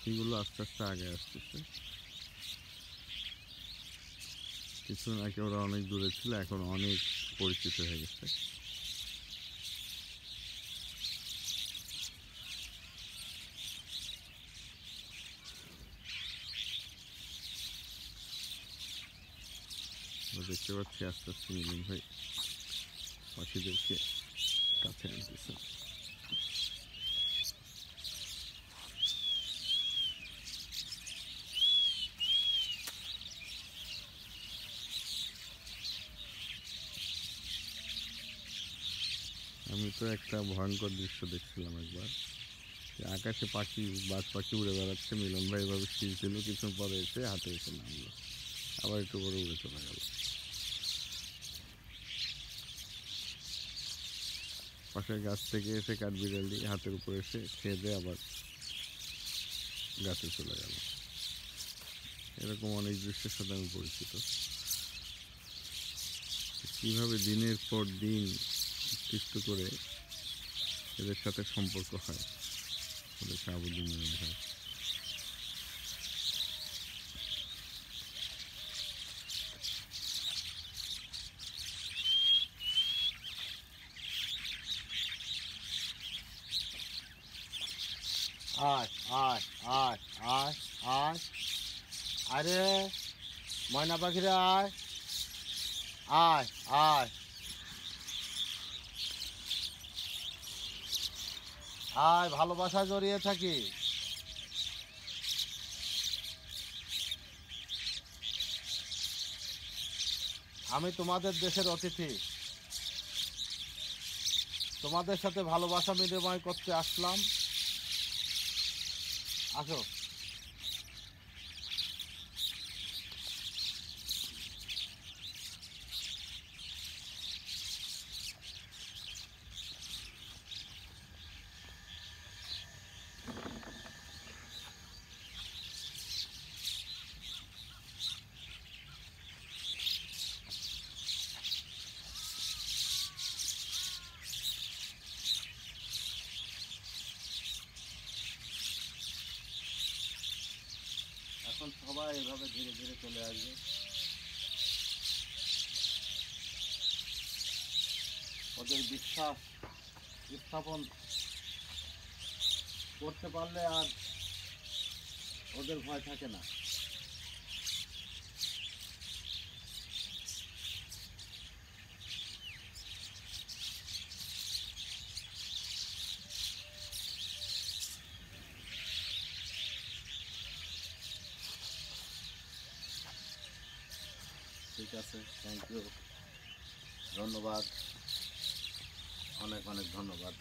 পাখিগুলো আস্তে আস্তে আগে আসতেছে। কিছুদিন আগে ওরা অনেক দূরে ছিল, এখন অনেক পরিচিত হয়ে গেছে। দেখতে পাচ্ছি আস্তে আস্তে মিলন ভাই পাখিদেরকে কাছে আনতেছে। আমি তো একটা ভয়ঙ্কর দৃশ্য দেখছিলাম একবার, আকাশে পাখি বাজ পাখি উড়ে বেড়াচ্ছে, মিলন ভাই এভাবে ছিল, কিছু পরে এসে হাতে এসে নামলো, আবার একটু করে উড়ে চলে গেল। পাশের গাছ থেকে এসে কাঠবিড়ালি হাতের উপর এসে খেয়ে দিয়ে আবার গাছে চলে গেল। এরকম অনেক দৃশ্যের সাথে আমি পরিচিত। কিভাবে দিনের পর দিন উৎকৃষ্ট করে এদের সাথে সম্পর্ক হয় ওদের শাহাবুদ্দিন মিলন ভাই। আয় আয় আয় আয় আয়, আরে ময়না পাখিরে আয় আয় আয় আয়, ভালোবাসায় জড়িয়ে থাকি। আমি তোমাদের দেশের অতিথি, তোমাদের সাথে ভালোবাসা বিনিময় করতে আসলাম। আসো। এখন সবাই এভাবে ধীরে ধীরে চলে আসবে। ওদের বিশ্বাস স্থাপন করতে পারলে আর ওদের ভয় থাকে না। ঠিক আছে, থ্যাংক ইউ, ধন্যবাদ, অনেক অনেক ধন্যবাদ।